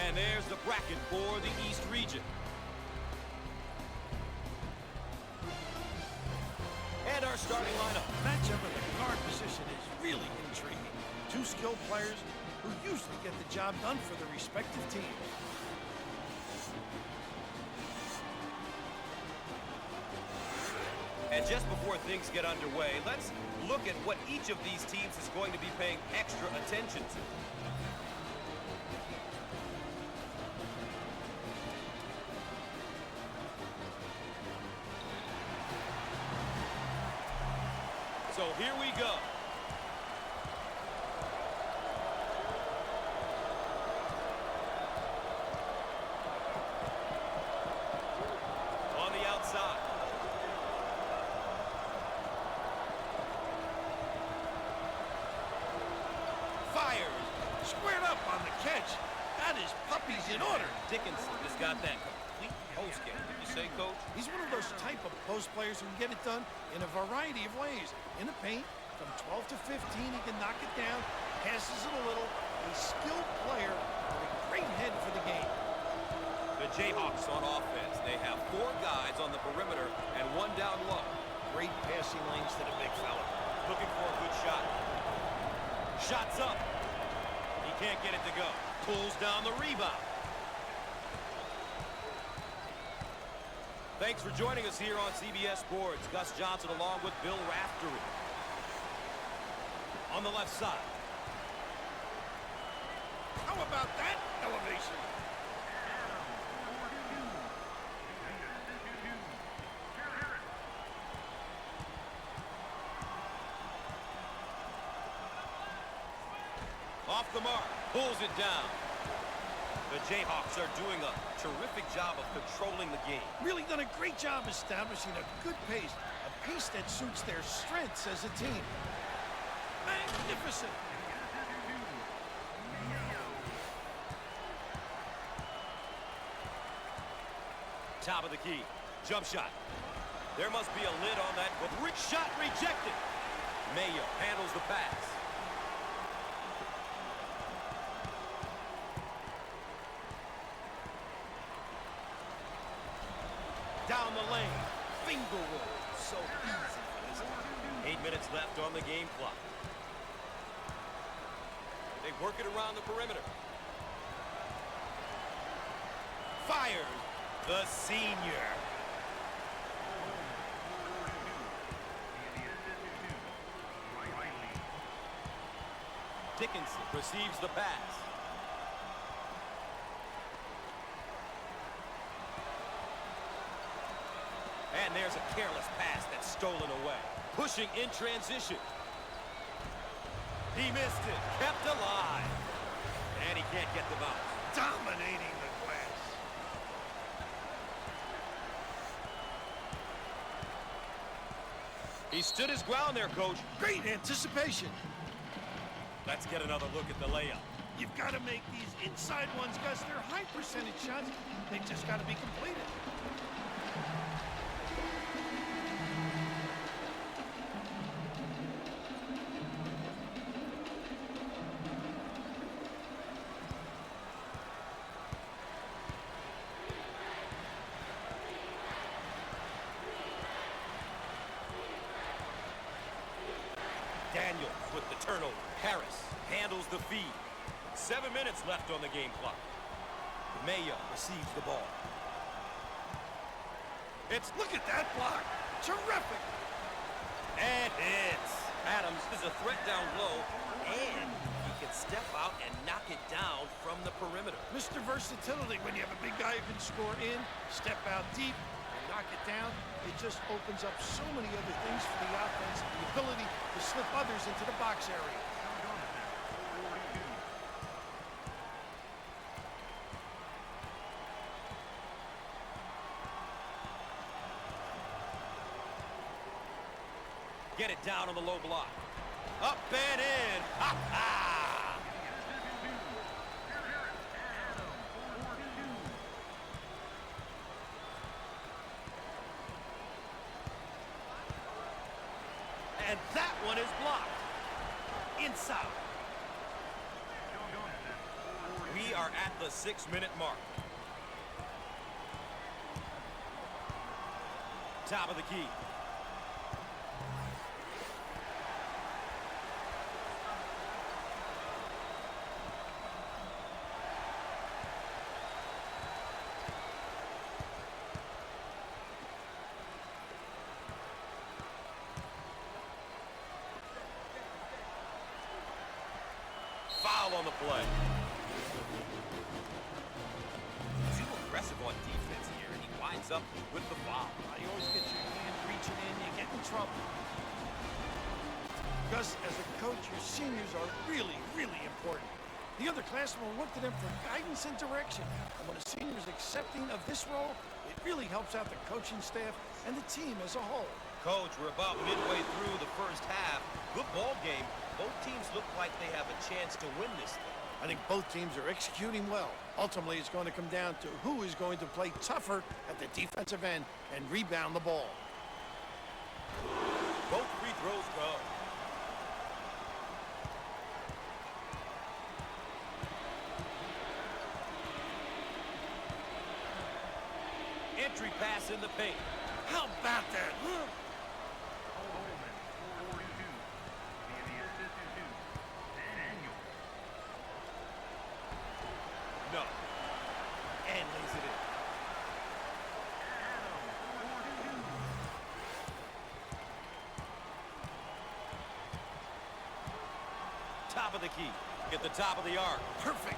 And there's the bracket for the East region. And our starting lineup. Matchup at the guard position is really intriguing. Two skilled players who usually get the job done for their respective teams. And just before things get underway, let's look at what each of these teams is going to be paying extra attention to. So here we go. On the outside. Fires. Squared up on the catch. That is puppies in order. Dickinson has got that complete post game. Did you say, Coach? He's one of those type of post players who can get it done in a variety of ways. In the paint, from 12 to 15, he can knock it down, passes it a little. A skilled player with a great head for the game. The Jayhawks on offense. They have 4 guys on the perimeter and 1 down low. Great passing lanes to the big fella. Looking for a good shot. Shots up. He can't get it to go. Pulls down the rebound. Thanks for joining us here on CBS Sports. Gus Johnson along with Bill Raftery. On the left side. How about that elevation? Off the mark. Pulls it down. The Jayhawks are doing a terrific job of controlling the game. Really done a great job establishing a good pace. A pace that suits their strengths as a team. Magnificent. Top of the key. Jump shot. There must be a lid on that. Shot rejected. Mayo handles the pass. Down the lane. Finger roll. So easy, isn't it? 8 minutes left on the game clock. They work it around the perimeter. Fires. The senior. Dickinson receives the pass. And there's a careless pass that's stolen away. Pushing in transition. He missed it. Kept alive. And he can't get the bounce. Dominating the glass. He stood his ground there, Coach. Great anticipation. Let's get another look at the layup. You've got to make these inside ones, Gus. They're high percentage shots. They just got to be completed. Daniels with the turnover. Harris handles the feed. 7 minutes left on the game clock. Mayo receives the ball. Look at that block. Terrific. And hits. Adams is a threat down low, and he can step out and knock it down from the perimeter. Mr. Versatility, when you have a big guy who can score in, step out deep, and knock it down, it just opens up so many other things for the offense, the ability to slip others into the box area. Get it down on the low block. Up and in. Ha ha! And that one is blocked. Inside. We We are at the 6-minute mark. Top of the key. Foul on the play. Too aggressive on defense here, and he winds up with the foul. You always get your hand reaching in, you get in trouble. Gus, as a coach, your seniors are really, really important. The other classmen will look to them for guidance and direction. And when a senior is accepting of this role, it really helps out the coaching staff and the team as a whole. Coach, we're about midway through the first half. Good ball game. Both teams look like they have a chance to win this thing. I think both teams are executing well. Ultimately, it's going to come down to who is going to play tougher at the defensive end and rebound the ball. Both free throws go. Entry pass in the paint. How about that? No. And lays it in. Top of the key. At the top of the arc. Perfect.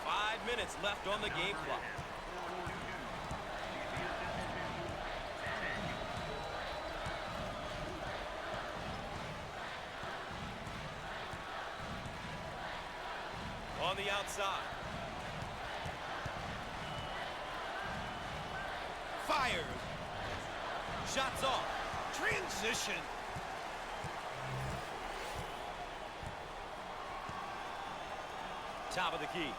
5 minutes left on the game clock. On the outside. Fires. Shots off. Transition. Top of the key.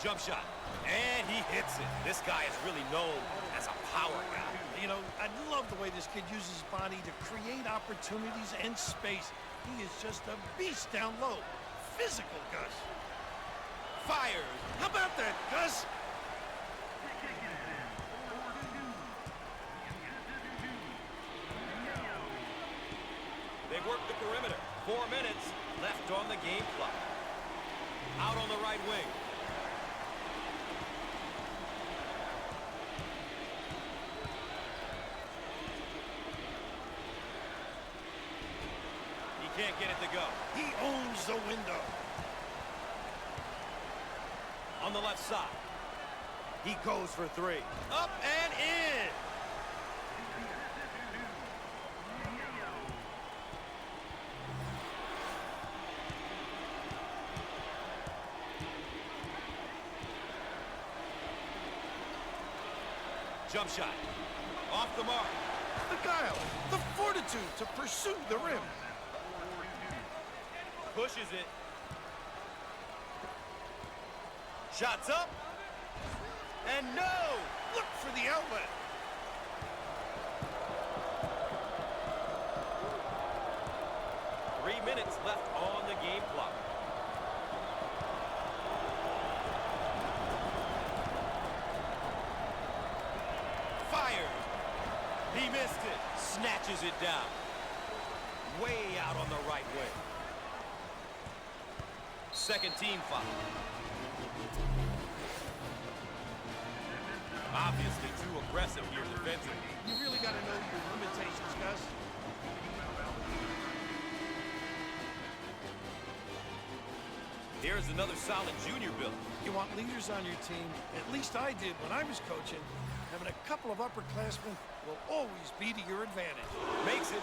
Jump shot. And he hits it. This guy is really known as a power guy. You know, I love the way this kid uses his body to create opportunities and space. He is just a beast down low. Physical, Gus. Fires. How about that, Gus? They work the perimeter. 4 minutes left on the game clock. Out on the right wing. He can't get it to go. He owns the window. On the left side. He goes for 3. Up and in. Jump shot. Off the mark. The guile, the fortitude to pursue the rim. Pushes it. Shots up. And no! Look for the outlet. Three minutes left on the game clock. Fires. He missed it. Snatches it down. Way out on the right wing. Second team foul. Obviously too aggressive here defensively. You really got to know your limitations, Gus. Here's another solid junior build. You want leaders on your team. At least I did when I was coaching. Having a couple of upperclassmen will always be to your advantage. Makes it.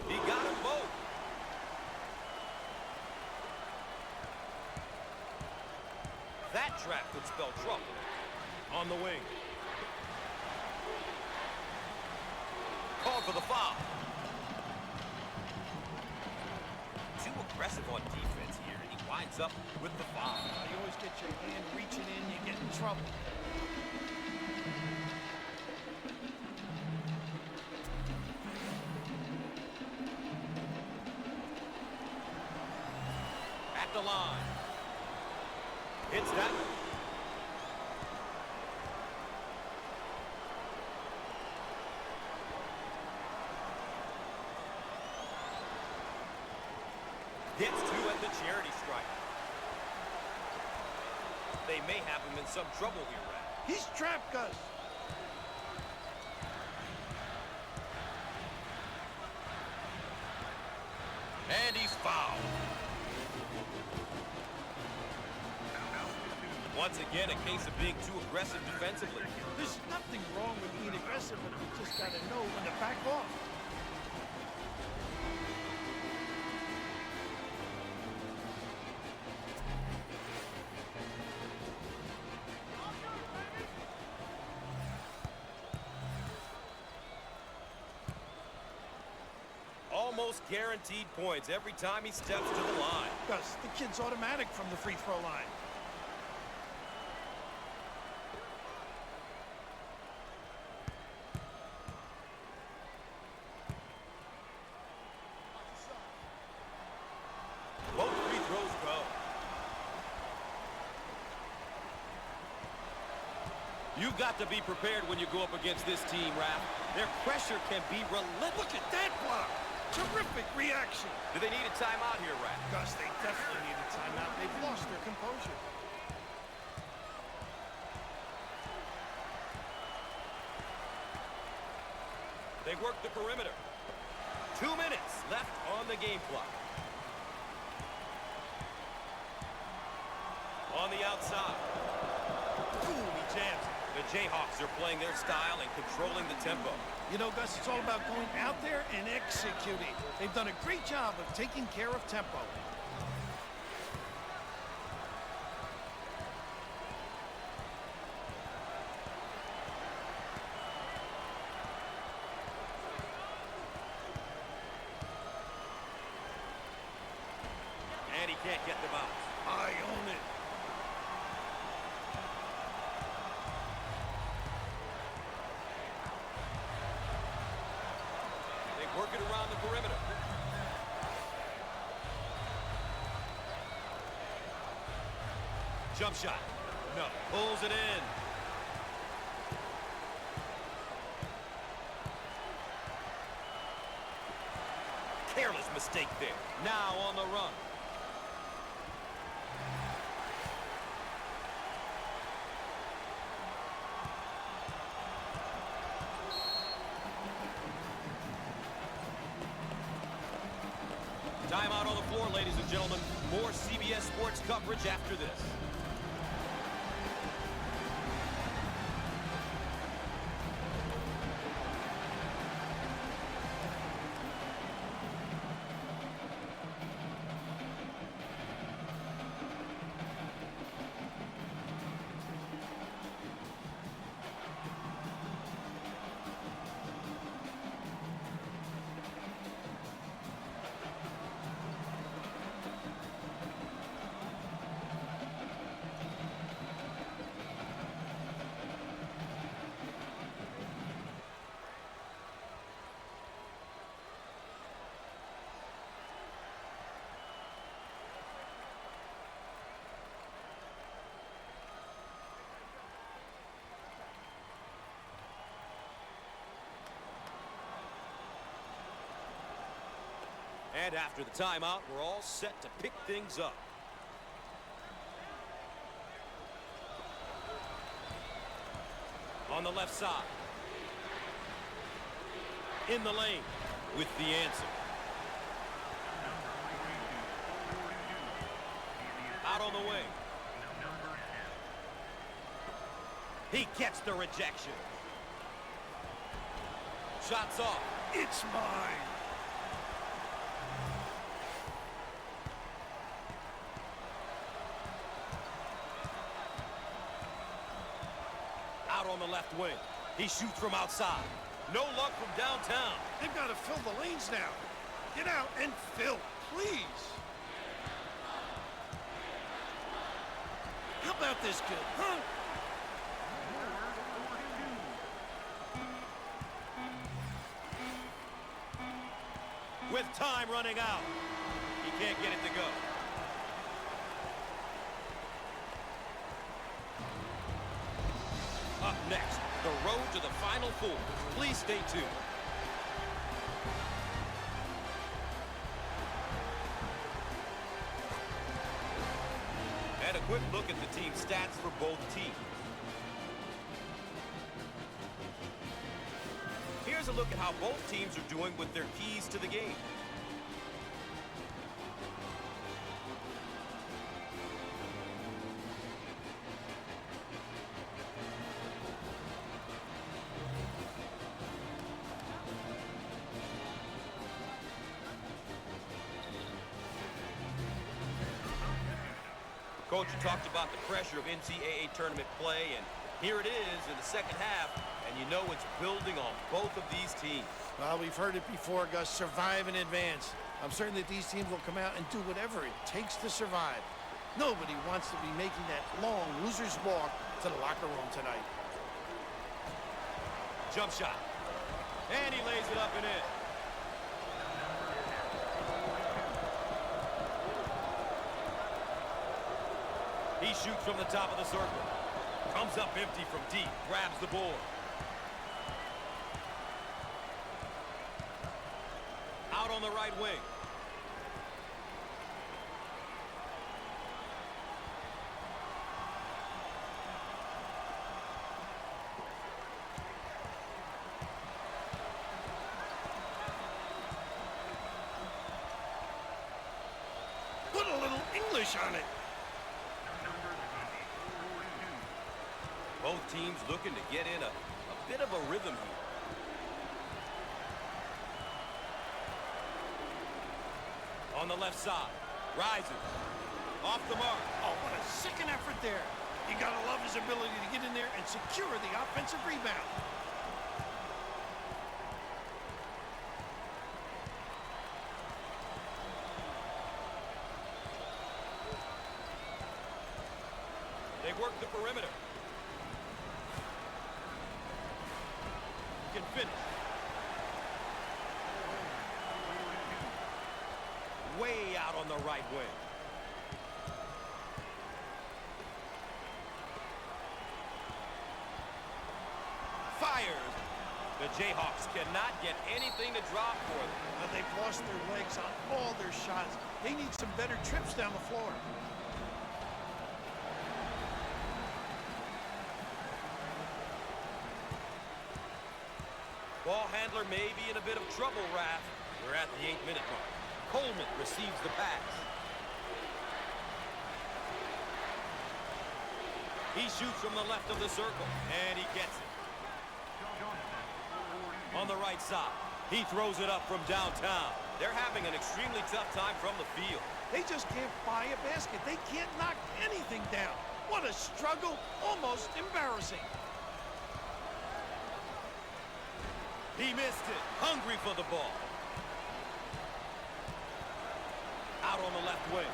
He got them both. That trap could spell trouble. On the wing. Called for the foul. Too aggressive on defense here, and he winds up with the foul. You always get your hand reaching in, you get in trouble. At the line. It's that. Gets two at the charity stripe. They may have him in some trouble here, Rat. He's trapped, Gus. And he's fouled. Once again, a case of being too aggressive defensively. There's nothing wrong with being aggressive, but you just got to know when to back off. Almost guaranteed points every time he steps to the line. Gus, the kid's automatic from the free throw line. Both free throws go. You've got to be prepared when you go up against this team, Raph. Their pressure can be relentless. Look at that block. Terrific reaction. Do they need a timeout here, Raph? Gus, they definitely need a timeout. They've lost their composure. They work the perimeter. 2 minutes left on the game clock. On the outside. Boom, he jams it. The Jayhawks are playing their style and controlling the tempo. You know, Gus, it's all about going out there and executing. They've done a great job of taking care of tempo. And he can't get them out. I own it. They work it around the perimeter. Jump shot. No. Pulls it in. Careless mistake there. Now on the run. Timeout on the floor, ladies and gentlemen. More CBS Sports coverage after this. And after the timeout, we're all set to pick things up. On the left side. In the lane with the answer. Out on the wing. He gets the rejection. Shots off. It's mine. Out on the left wing. He shoots from outside. No luck from downtown. They've got to fill the lanes now. Get out and fill, please. about this kid, huh? With time running out, he can't get it to go. Up next, the road to the Final Four. Please stay tuned. And a quick look at the team stats for both teams. Here's a look at how both teams are doing with their keys to the game. Coach, you talked about the pressure of NCAA tournament play, and here it is in the second half, and you know it's building on both of these teams. Well, we've heard it before, Gus. Survive and advance. I'm certain that these teams will come out and do whatever it takes to survive. Nobody wants to be making that long loser's walk to the locker room tonight. Jump shot. And he lays it up and in. He shoots from the top of the circle. Comes up empty from deep. Grabs the board. Out on the right wing. Put a little English on it. Both teams looking to get in a bit of a rhythm here. On the left side, rises, off the mark. Oh, what a second effort there. You gotta love his ability to get in there and secure the offensive rebound. They work the perimeter. Can finish. Way out on the right wing. Fires. The Jayhawks cannot get anything to drop for them. But they've lost their legs on all their shots. They need some better trips down the floor. Ball handler may be in a bit of trouble, Raph. We're at the 8-minute mark. Coleman receives the pass. He shoots from the left of the circle, and he gets it. On the right side, he throws it up from downtown. They're having an extremely tough time from the field. They just can't buy a basket. They can't knock anything down. What a struggle, almost embarrassing. He missed it. Hungry for the ball. Out on the left wing.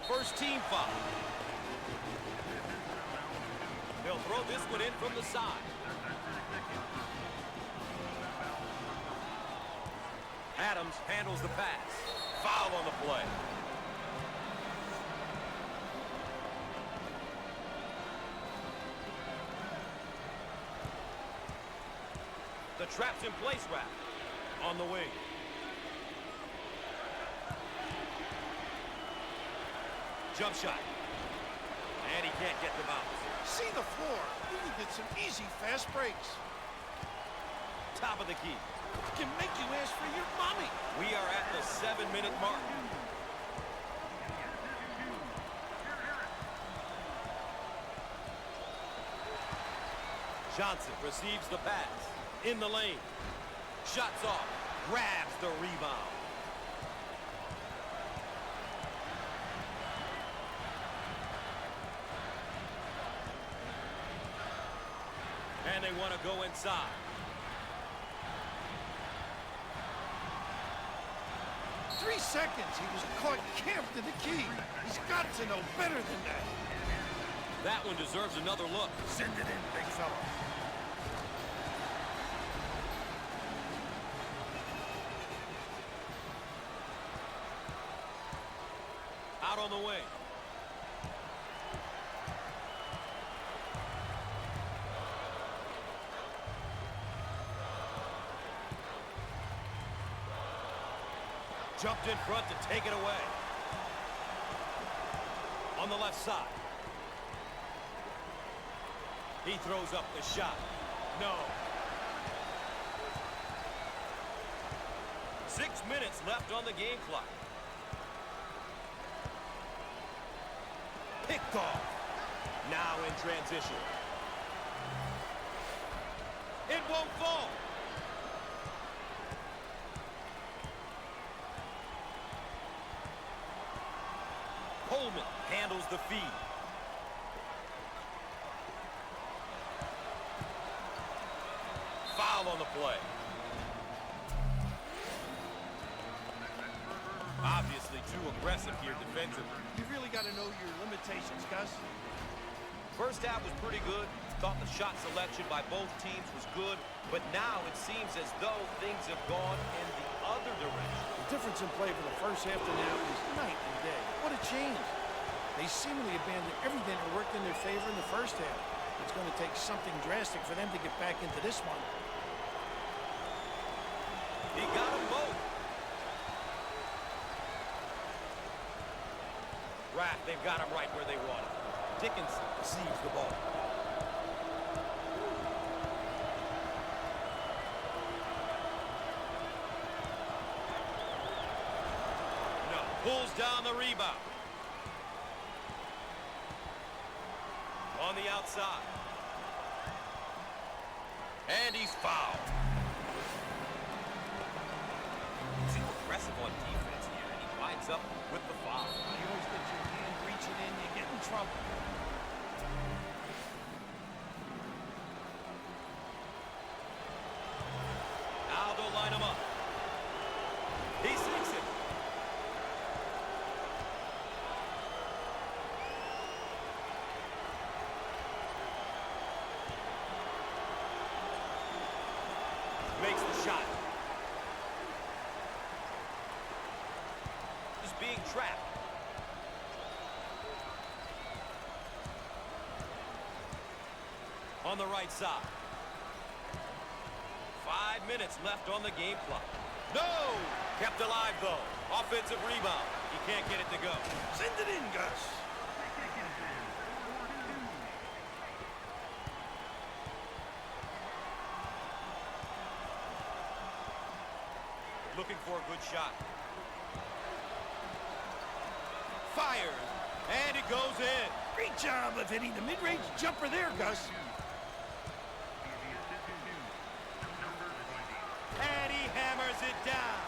First team foul. They'll throw this one in from the side. Adams handles the pass. Foul on the play. The trap's in place, Rap. On the wing. Jump shot. And he can't get the bounce. See the floor. You can get some easy fast breaks. Top of the key. Can make you ask for your mommy. We are at the 7-minute mark. Johnson receives the pass. In the lane. Shots off. Grabs the rebound. And they want to go inside. 3 seconds. He was caught camped in the key. He's got to know better than that. That one deserves another look. Send it in, big fella. Out on the wing. Jumped in front to take it away. On the left side. He throws up the shot. No. 6 minutes left on the game clock. Picked off. Now in transition. It won't fall. Coleman handles the feed. Foul on the play. Obviously too aggressive here defensively. You really got to know your limitations, Gus. First half was pretty good. Thought the shot selection by both teams was good. But now it seems as though things have gone in the other direction. The difference in play from the first half to now is night and day. What a change. They seemingly abandoned everything that worked in their favor in the first half. It's going to take something drastic for them to get back into this one. He got them both. Raff, they've got him right where they want him. Dickinson receives the ball. No, pulls down the rebound. On the outside. And he's fouled. Too aggressive on defense here, and he winds up with the foul. You always get your hand reaching in, you get in trouble. Now they'll line him up. He sinks it. Makes the shot. Is being trapped. On the right side. 5 minutes left on the game clock. No! Kept alive, though. Offensive rebound. He can't get it to go. Send it in, Gus. Looking for a good shot. Fires. And it goes in. Great job of hitting the mid-range jumper there, Gus. And he hammers it down.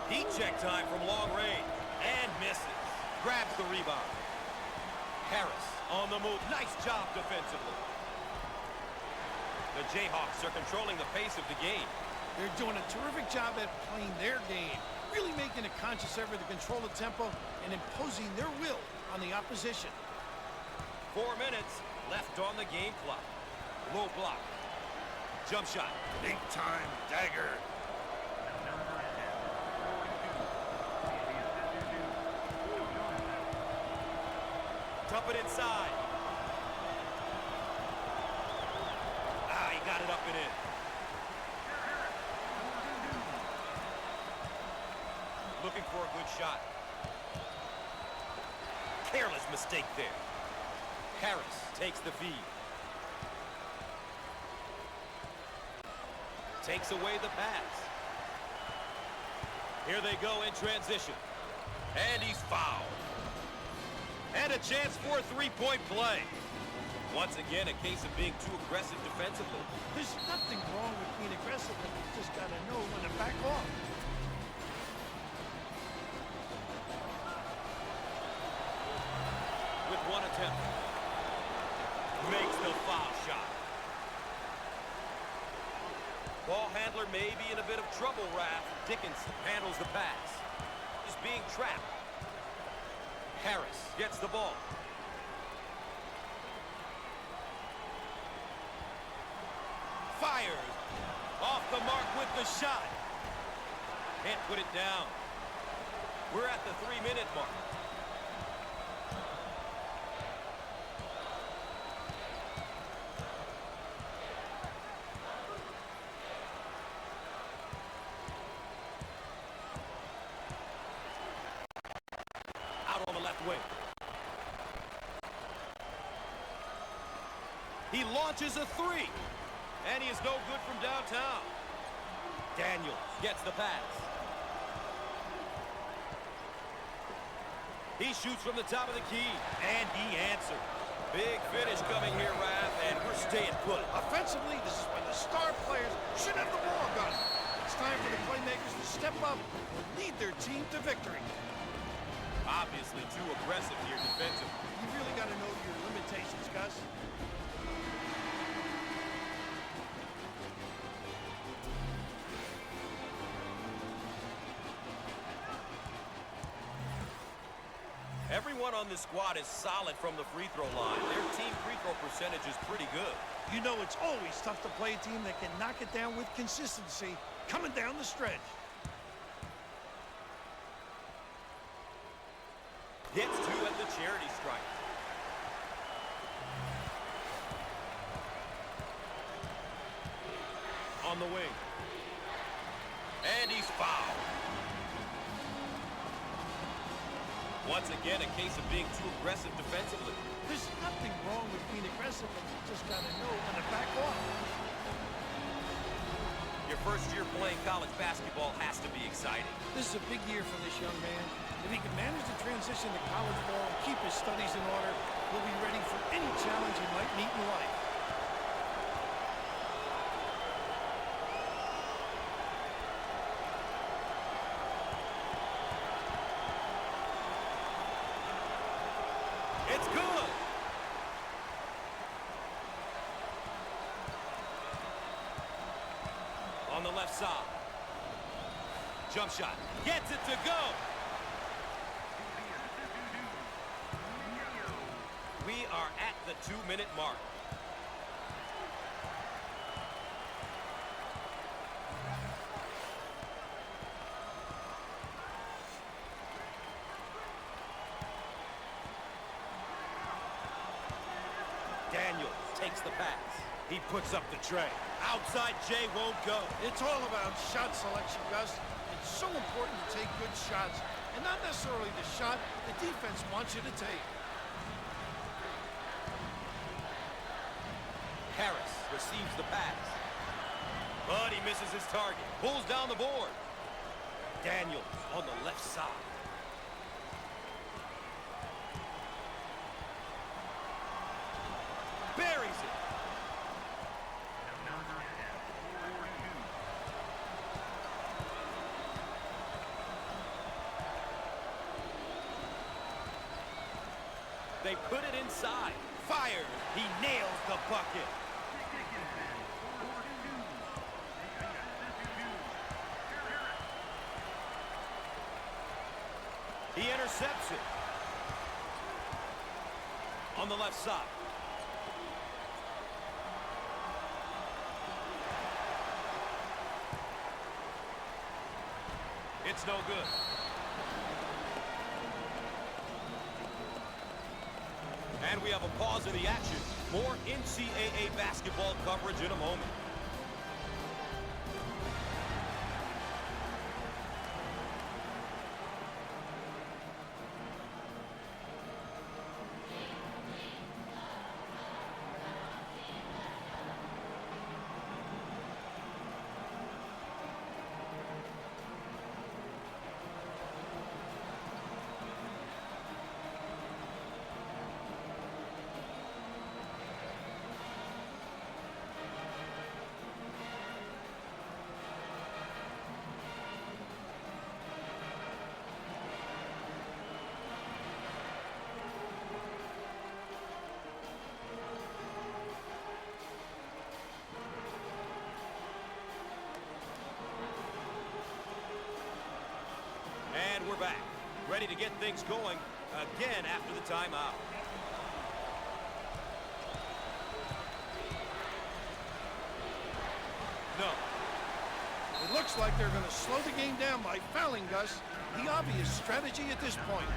Heat check time from long range. And misses. Grabs the rebound. Harris on the move. Nice job defensively. The Jayhawks are controlling the pace of the game. They're doing a terrific job at playing their game, really making a conscious effort to control the tempo and imposing their will on the opposition. 4 minutes left on the game clock. Low block. Jump shot. Big time dagger. Dump it inside. Ah, he got it up and in. Looking for a good shot. Careless mistake there. Harris takes the feed. Takes away the pass. Here they go in transition. And he's fouled. And a chance for a three-point play. Once again, a case of being too aggressive defensively. There's nothing wrong with being aggressive, but you just got to know when to back off. With one attempt. makes the foul shot. Ball handler may be in a bit of trouble, Raph. Dickinson handles the pass. He's being trapped. Harris gets the ball. Fires. Off the mark with the shot. Can't put it down. We're at the 3-minute mark. Out on the left wing. He launches a three. And he is no good from downtown. Daniels gets the pass. He shoots from the top of the key, and he answered. Big finish coming here, Raph, and we're staying put. Offensively, this is when the star players should have the ball gun. It's time for the playmakers to step up and lead their team to victory. Obviously too aggressive here defensively. You really got to know your limitations, Gus. Everyone on this squad is solid from the free throw line. Their team free throw percentage is pretty good. You know it's always tough to play a team that can knock it down with consistency coming down the stretch. Gets two at the charity stripe. On the wing. And he's fouled. Once again, a case of being too aggressive defensively. There's nothing wrong with being aggressive, but you just got to know when to back off. Your first year playing college basketball has to be exciting. This is a big year for this young man. If he can manage to transition to college ball and keep his studies in order, he'll be ready for any challenge he might meet in life. It's good. On the left side. Jump shot. Gets it to go. We are at the 2-minute mark. Daniels takes the pass. He puts up the tray. Outside J won't go. It's all about shot selection, Gus. It's so important to take good shots, and not necessarily the shot the defense wants you to take. Harris receives the pass. But he misses his target. Pulls down the board. Daniels on the left side. Buries it. They put it inside. Fired. He nails the bucket. He intercepts it. On the left side. It's no good. And we have a pause in the action. More NCAA basketball coverage in a moment. And we're back, ready to get things going again after the timeout. No. It looks like they're going to slow the game down by fouling Gus. The obvious strategy at this point.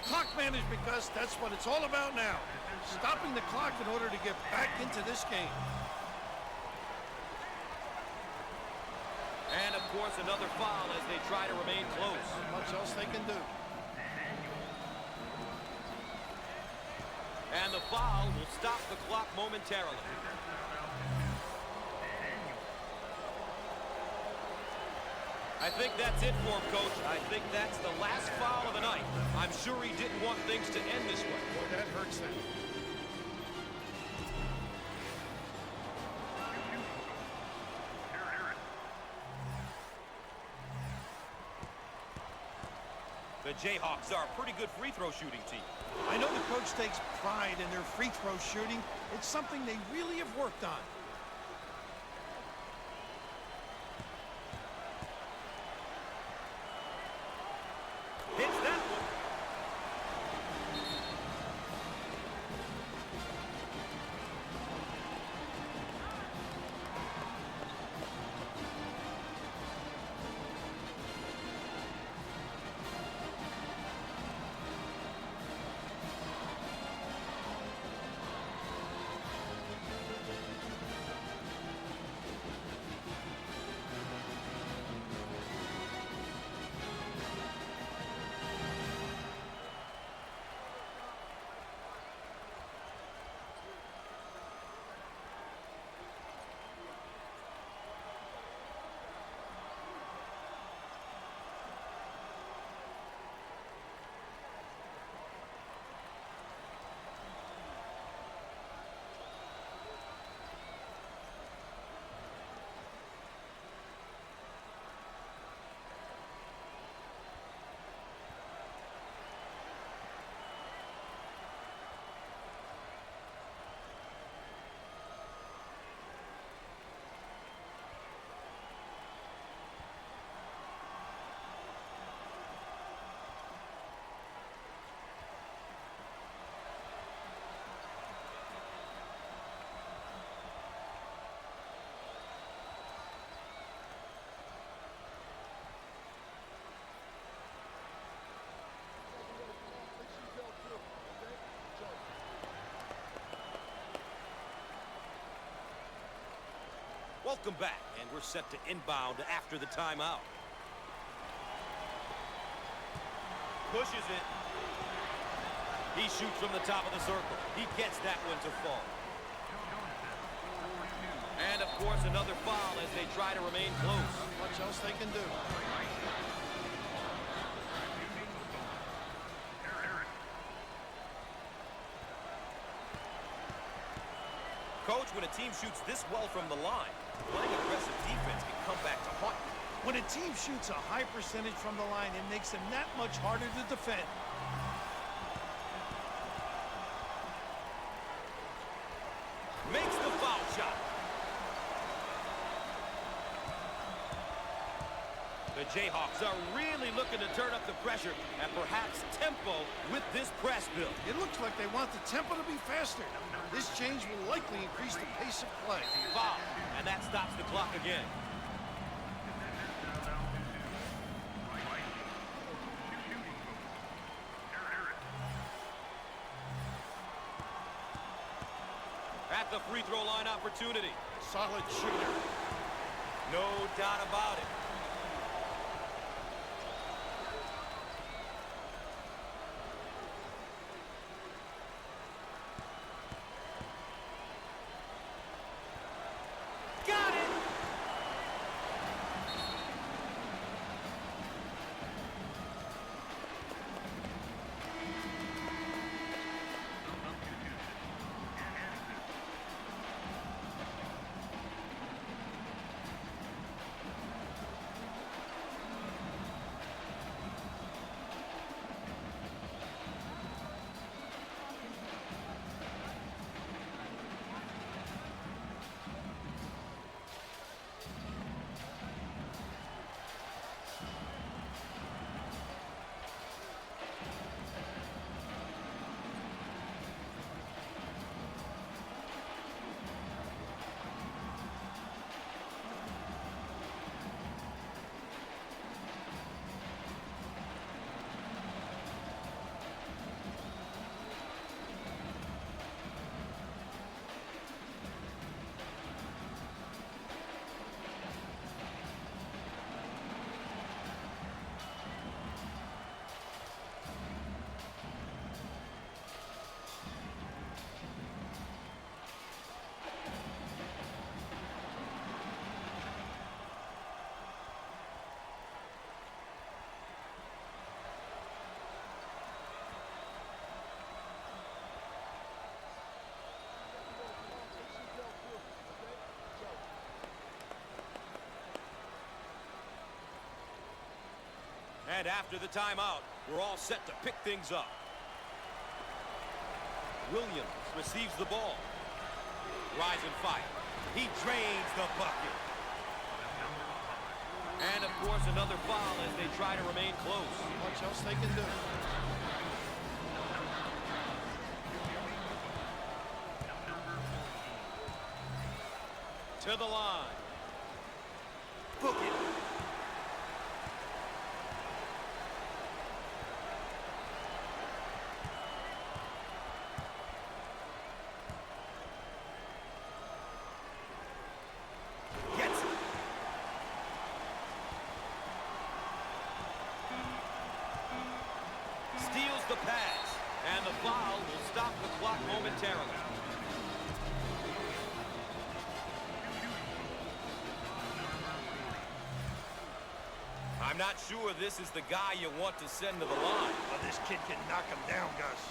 Clock management, Gus, that's what it's all about now. Stopping the clock in order to get back into this game. And, of course, another foul as they try to remain close. Not much else they can do. And the foul will stop the clock momentarily. I think that's it for him, Coach. I think that's the last foul of the night. I'm sure he didn't want things to end this way. Boy, that hurts them. The Jayhawks are a pretty good free throw shooting team. I know the coach takes pride in their free throw shooting. It's something they really have worked on. Hits that one. Welcome back, and we're set to inbound after the timeout. Pushes it. He shoots from the top of the circle. He gets that one to fall. And, of course, another foul as they try to remain close. Not much else they can do. Coach, when a team shoots this well from the line, playing aggressive defense can come back to haunt you. When a team shoots a high percentage from the line, it makes them that much harder to defend. Makes the foul shot. The Jayhawks are really looking to turn up the pressure and perhaps tempo with this press build. It looks like they want the tempo to be faster. This change will likely increase the pace of play. Foul, and that stops the clock again. At the free throw line opportunity. Solid shooter. No doubt about it. Got it! And after the timeout, we're all set to pick things up. Williams receives the ball. Rise and fire. He drains the bucket. And, of course, another foul as they try to remain close. Much else they can do. To the line. Book it. Gets it. Steals the pass. And the foul will stop the clock momentarily. I'm not sure this is the guy you want to send to the line. But this kid can knock him down, Gus.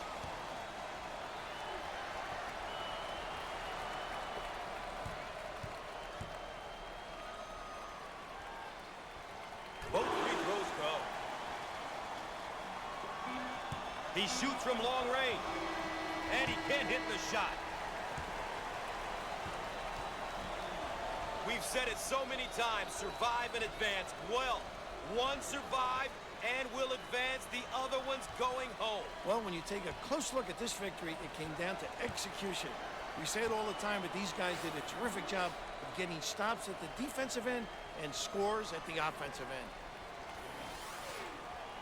Both free throws go. He shoots from long range. And he can't hit the shot. We've said it so many times, survive and advance. Well, one survived and will advance, the other one's going home. Well, when you take a close look at this victory, it came down to execution. We say it all the time, but these guys did a terrific job of getting stops at the defensive end and scores at the offensive end.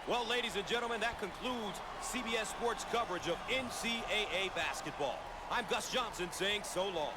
Well, ladies and gentlemen, that concludes CBS Sports coverage of NCAA basketball. I'm Gus Johnson saying so long.